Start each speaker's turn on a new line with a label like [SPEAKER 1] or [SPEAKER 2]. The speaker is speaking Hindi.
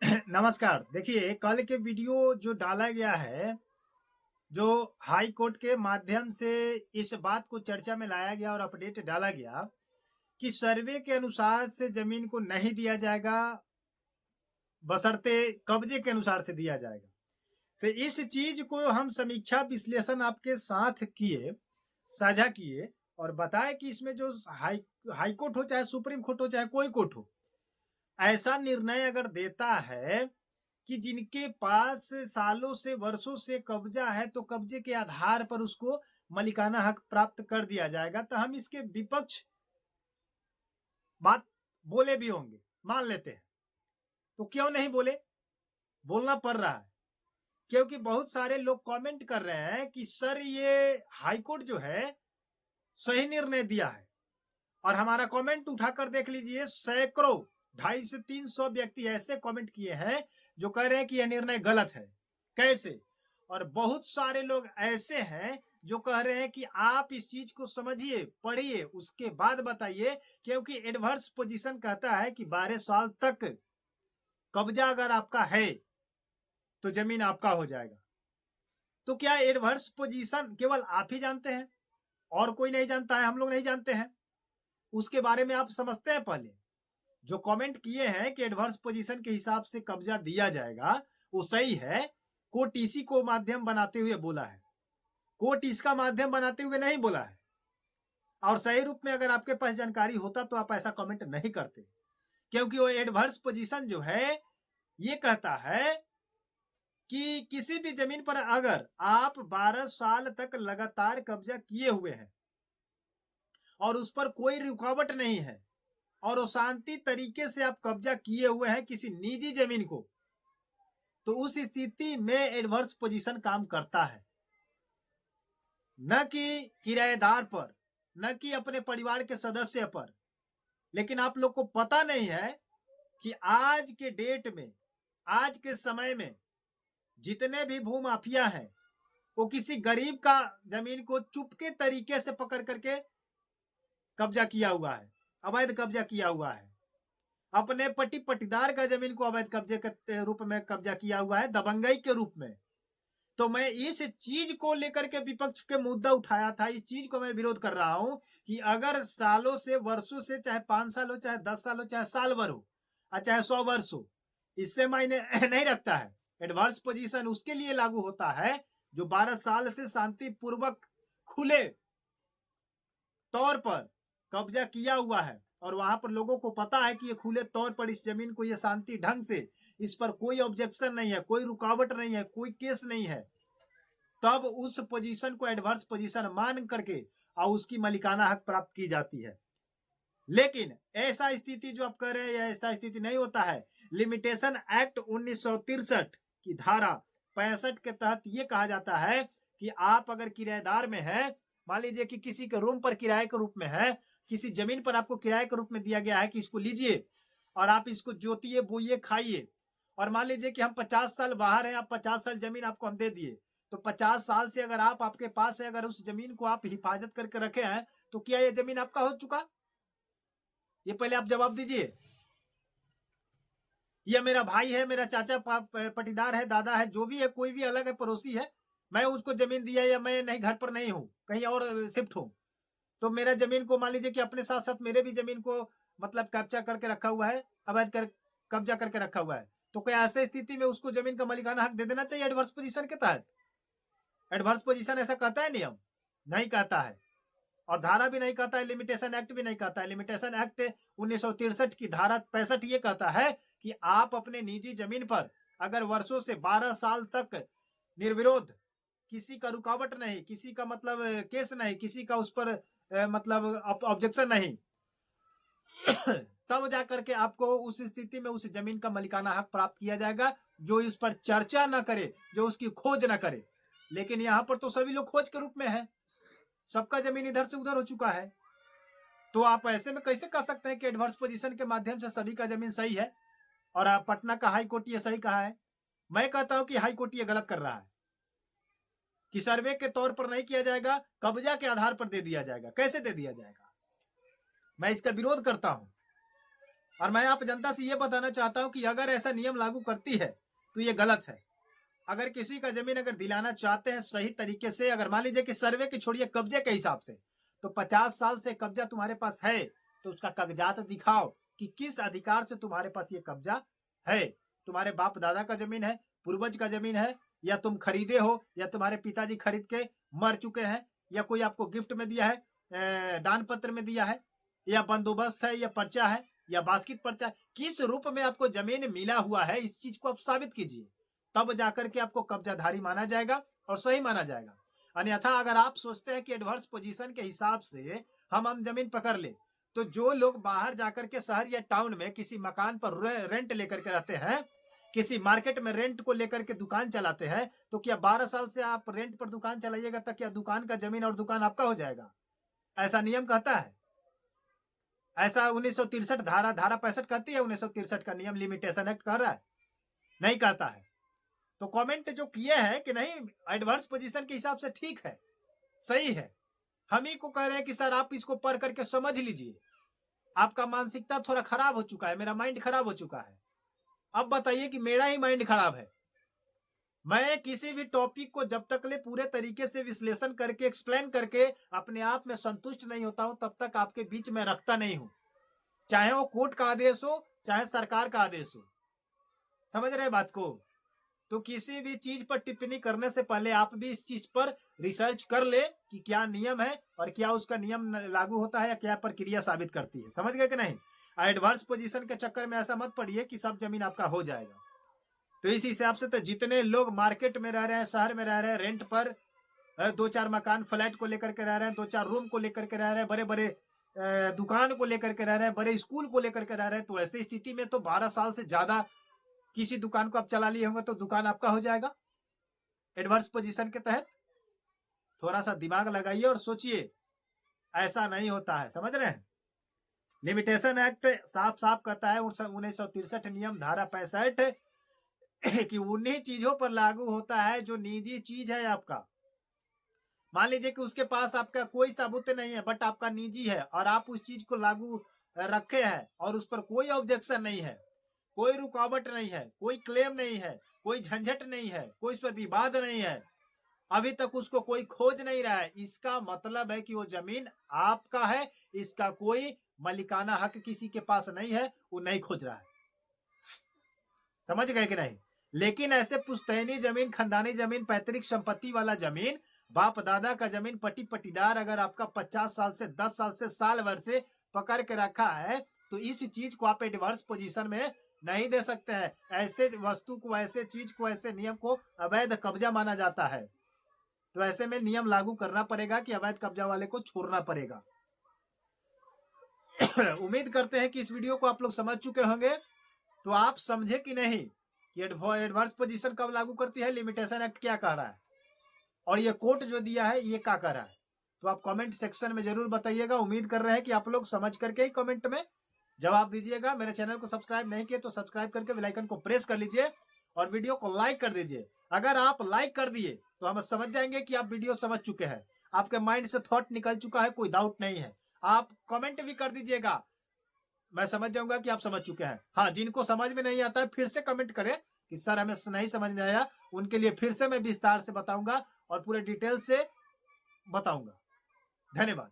[SPEAKER 1] नमस्कार। देखिए, कल के वीडियो जो डाला गया है, जो हाई कोर्ट के माध्यम से इस बात को चर्चा में लाया गया और अपडेट डाला गया कि सर्वे के अनुसार से जमीन को नहीं दिया जाएगा, बशर्ते कब्जे के अनुसार से दिया जाएगा। तो इस चीज को हम समीक्षा विश्लेषण आपके साथ किए, साझा किए और बताए कि इसमें जो हाई कोर्ट हो, चाहे सुप्रीम कोर्ट हो, चाहे कोई कोर्ट हो, ऐसा निर्णय अगर देता है कि जिनके पास सालों से वर्षों से कब्जा है, तो कब्जे के आधार पर उसको मालिकाना हक प्राप्त कर दिया जाएगा, तो हम इसके विपक्ष बात बोले भी होंगे, मान लेते हैं। तो क्यों नहीं बोले? बोलना पड़ रहा है, क्योंकि बहुत सारे लोग कमेंट कर रहे हैं कि सर ये हाईकोर्ट जो है सही निर्णय दिया है। और हमारा कमेंट उठाकर देख लीजिए, सैकड़ों 250 से 300 व्यक्ति ऐसे कमेंट किए हैं जो कह रहे हैं कि यह निर्णय गलत है। कैसे? और बहुत सारे लोग ऐसे हैं जो कह रहे हैं कि आप इस चीज को समझिए, पढ़िए, उसके बाद बताइए, क्योंकि एडवर्स पोजीशन कहता है कि 12 साल तक कब्जा अगर आपका है तो जमीन आपका हो जाएगा। तो क्या एडवर्स पोजीशन केवल आप ही जानते हैं और कोई नहीं जानता है? हम लोग नहीं जानते हैं। उसके बारे में आप समझते हैं। पहले जो कमेंट किए हैं कि एडवर्स पोजीशन के हिसाब से कब्जा दिया जाएगा, वो सही है। कोर्ट इसी को माध्यम बनाते हुए बोला है, कोर्ट इसका माध्यम बनाते हुए नहीं बोला है। और सही रूप में अगर आपके पास जानकारी होता तो आप ऐसा कमेंट नहीं करते, क्योंकि वो एडवर्स पोजीशन जो है ये कहता है कि किसी भी जमीन पर अगर आप 12 साल तक लगातार कब्जा किए हुए हैं और उस पर कोई रुकावट नहीं है और वो शांति तरीके से आप कब्जा किए हुए हैं किसी निजी जमीन को, तो उस स्थिति में एडवर्स पोजीशन काम करता है। न कि किराएदार पर, न कि अपने परिवार के सदस्य पर। लेकिन आप लोग को पता नहीं है कि आज के डेट में, आज के समय में जितने भी भूमाफिया हैं, वो किसी गरीब का जमीन को चुपके तरीके से पकड़ करके कब्जा किया हुआ है, अवैध कब्जा किया हुआ है। अपने पट्टी पट्टीदार का जमीन को अवैध कब्जे के रूप में कब्जा किया हुआ है, दबंगई के रूप में। तो मैं इस चीज को लेकर के विपक्ष के मुद्दा उठाया था, इस चीज को मैं विरोध कर रहा हूं कि अगर सालों से, वर्षों से, चाहे 5 साल हो, चाहे 10 साल हो, चाहे साल भर हो, चाहे 100 वर्ष हो, इससे मायने नहीं रखता है। एडवर्स पोजीशन उसके लिए लागू होता है जो 12 साल से शांतिपूर्वक खुले तौर पर कब्जा किया हुआ है और वहां पर लोगों को पता है कि ये खुले तौर पर इस जमीन को, ये शांति ढंग से, इस पर कोई ऑब्जेक्शन नहीं है, कोई रुकावट नहीं है, कोई केस नहीं है, तब उस पोजीशन को एडवर्स पोजीशन मान करके और उसकी मालिकाना हक प्राप्त की जाती है। लेकिन ऐसा स्थिति जो आप कह रहे हैं, ऐसा स्थिति नहीं होता है। लिमिटेशन एक्ट 1963 की धारा 65 के तहत ये कहा जाता है कि आप अगर किराएदार में है, मान लीजिए कि किसी के रूम पर किराए के रूप में है, किसी जमीन पर आपको किराए के रूप में दिया गया है कि इसको लीजिए और आप इसको जोतिए, बोइए, खाइए। और मान लीजिए कि हम 50 साल बाहर हैं, आप 50 साल जमीन आपको हम दे दिए, तो 50 साल से अगर आपके पास है, अगर उस जमीन को आप हिफाजत करके रखे हैं, तो क्या यह जमीन आपका हो चुका? ये पहले आप जवाब दीजिए। यह मेरा भाई है, मेरा चाचा पटीदार है, दादा है, जो भी है, कोई भी अलग है, पड़ोसी है, मैं उसको जमीन दिया या मैं नहीं, घर पर नहीं हूं, कहीं और शिफ्ट हूं, तो मेरा जमीन को मान लीजिए कि अपने साथ साथ मेरे भी जमीन को मतलब कब्जा करके रखा हुआ है, अवैध कब्जा करके रखा हुआ है, तो क्या ऐसे स्थिति में उसको जमीन का मालिकाना हक दे देना चाहिए एडवर्स पोजीशन के तहत? एडवर्स पोजीशन ऐसा कहता है? नियम नहीं कहता है और धारा भी नहीं कहता है, लिमिटेशन एक्ट भी नहीं कहता है। लिमिटेशन एक्ट 1963 की धारा 65 ये कहता है कि आप अपने निजी जमीन पर अगर वर्षों से 12 साल तक निर्विरोध, किसी का रुकावट नहीं, किसी का मतलब केस नहीं, किसी का उस पर मतलब ऑब्जेक्शन नहीं, तब जाकर के आपको उस स्थिति में उस जमीन का मालिकाना हक प्राप्त किया जाएगा, जो इस पर चर्चा ना करे, जो उसकी खोज ना करे। लेकिन यहाँ पर तो सभी लोग खोज के रूप में है, सबका जमीन इधर से उधर हो चुका है। तो आप ऐसे में कैसे कह सकते हैं कि एडवर्स पोजीशन के माध्यम से सभी का जमीन सही है और पटना का हाई कोर्ट ये सही कहा है? मैं कहता हूं कि हाई कोर्ट ये गलत कर रहा है कि सर्वे के तौर पर नहीं किया जाएगा, कब्जा के आधार पर दे दिया जाएगा। कैसे दे दिया जाएगा? मैं इसका विरोध करता हूं। और मैं आप जनता से ये बताना चाहता हूं कि अगर ऐसा नियम लागू करती है तो ये गलत है। अगर किसी का जमीन अगर दिलाना चाहते हैं सही तरीके से, अगर मान लीजिए कि सर्वे की छोड़िए कब्जे के हिसाब से, तो 50 साल से कब्जा तुम्हारे पास है तो उसका कागजात दिखाओ कि किस अधिकार से तुम्हारे पास ये कब्जा है। तुम्हारे बाप दादा का जमीन है, पूर्वज का जमीन है, या तुम खरीदे हो, या तुम्हारे पिताजी खरीद के मर चुके हैं, या कोई आपको गिफ्ट में दिया है, दान पत्र में दिया है, या बंदोबस्त है, या पर्चा है, या बास्किट पर्चा है, किस रूप में आपको जमीन मिला हुआ है, इस चीज को आप साबित कीजिए, तब जाकर के आपको कब्जाधारी माना जाएगा और सही माना जाएगा। अन्यथा अगर आप सोचते हैं कि एडवर्स पोजीशन के हिसाब से हम जमीन पकड़ ले, तो जो लोग बाहर जाकर के शहर या टाउन में किसी मकान पर रेंट लेकर के रहते हैं, किसी मार्केट में रेंट को लेकर के दुकान चलाते हैं, तो क्या 12 साल से आप रेंट पर दुकान चलाइएगा तो क्या दुकान का जमीन और दुकान आपका हो जाएगा? ऐसा नियम कहता है? ऐसा 1963 धारा 65 कहती है? 1963 का नियम लिमिटेशन एक्ट कह रहा है? नहीं कहता है। तो कमेंट जो किए हैं कि नहीं एडवर्स पोजीशन के हिसाब से ठीक है, सही है, हम ही को कह रहे हैं कि सर आप इसको पढ़ करके समझ लीजिए, आपका मानसिकता थोड़ा खराब हो चुका है, मेरा माइंड खराब हो चुका है। अब बताइए कि मेरा ही माइंड खराब है। मैं किसी भी टॉपिक को जब तक ले पूरे तरीके से विश्लेषण करके एक्सप्लेन करके अपने आप में संतुष्ट नहीं होता हूं, तब तक आपके बीच में रखता नहीं हूं, चाहे वो कोर्ट का आदेश हो, चाहे सरकार का आदेश हो। समझ रहे बात को? तो किसी भी चीज पर टिप्पणी करने से पहले आप भी इस चीज पर रिसर्च कर ले कि क्या नियम है और क्या उसका नियम लागू होता है या क्या प्रक्रिया साबित करती है। समझ गए कि नहीं? एडवर्स पोजीशन के चक्कर में ऐसा मत पड़िए कि सब जमीन आपका हो जाएगा। तो इस हिसाब से तो जितने लोग मार्केट में रह रहे हैं, शहर में रह रहे हैं, रेंट पर 2-4 मकान फ्लैट को लेकर के रह रहे हैं, 2-4 रूम को लेकर के रह रहे हैं, बड़े बड़े दुकान को लेकर के रह रहे हैं, बड़े स्कूल को लेकर के रह रहे हैं, तो ऐसी स्थिति में तो 12 साल से ज्यादा किसी दुकान को आप चला लिए होंगे तो दुकान आपका हो जाएगा एडवर्स पोजीशन के तहत। थोड़ा सा दिमाग लगाइए और सोचिए, ऐसा नहीं होता है। समझ रहे हैं? लिमिटेशन एक्ट साफ साफ कहता है 1963 नियम धारा 65 कि उन्हीं चीजों पर लागू होता है जो निजी चीज है आपका। मान लीजिए कि उसके पास आपका कोई सबूत नहीं है बट आपका निजी है और आप उस चीज को लागू रखे हैं और उस पर कोई ऑब्जेक्शन नहीं है, कोई रुकावट नहीं है, कोई क्लेम नहीं है, कोई झंझट नहीं है, कोई इस पर विवाद नहीं है, अभी तक उसको कोई खोज नहीं रहा है, इसका मतलब है कि वो जमीन आपका है, इसका कोई मालिकाना हक किसी के पास नहीं है, वो नहीं खोज रहा है। समझ गए कि नहीं? लेकिन ऐसे पुश्तैनी जमीन, खानदानी जमीन, पैतृक संपत्ति वाला जमीन, बाप दादा का जमीन, पट्टी पट्टीदार अगर आपका 50 साल से 10 साल से साल भर से पकड़ के रखा है तो इस चीज को आप एडवर्स पोजीशन में नहीं दे सकते हैं। ऐसे वस्तु को, ऐसे चीज को, ऐसे नियम को अवैध कब्जा माना जाता है। तो ऐसे में नियम लागू करना पड़ेगा कि अवैध कब्जा वाले को छोड़ना पड़ेगा। उम्मीद करते हैं कि इस वीडियो को आप लोग समझ चुके होंगे। तो आप समझे कि नहीं कि एडवर्स पोजीशन कब लागू करती है, लिमिटेशन एक्ट क्या कह रहा है और ये कोर्ट जो दिया है ये क्या कह रहा है। तो आप कमेंट सेक्शन में जरूर बताइएगा। उम्मीद कर रहे हैं कि आप लोग समझ करके ही कमेंट में जवाब दीजिएगा। मेरे चैनल को सब्सक्राइब नहीं किए तो सब्सक्राइब करके बेल आइकन को प्रेस कर लीजिए और वीडियो को लाइक कर दीजिए। अगर आप लाइक कर दिए तो हम समझ जाएंगे कि आप वीडियो समझ चुके हैं, आपके माइंड से थॉट निकल चुका है, कोई डाउट नहीं है। आप कमेंट भी कर दीजिएगा, मैं समझ जाऊंगा कि आप समझ चुके हैं। हाँ, जिनको समझ में नहीं आता है फिर से कमेंट करें कि सर हमें नहीं समझ में आया, उनके लिए फिर से मैं विस्तार से बताऊंगा और पूरे डिटेल से बताऊंगा। धन्यवाद।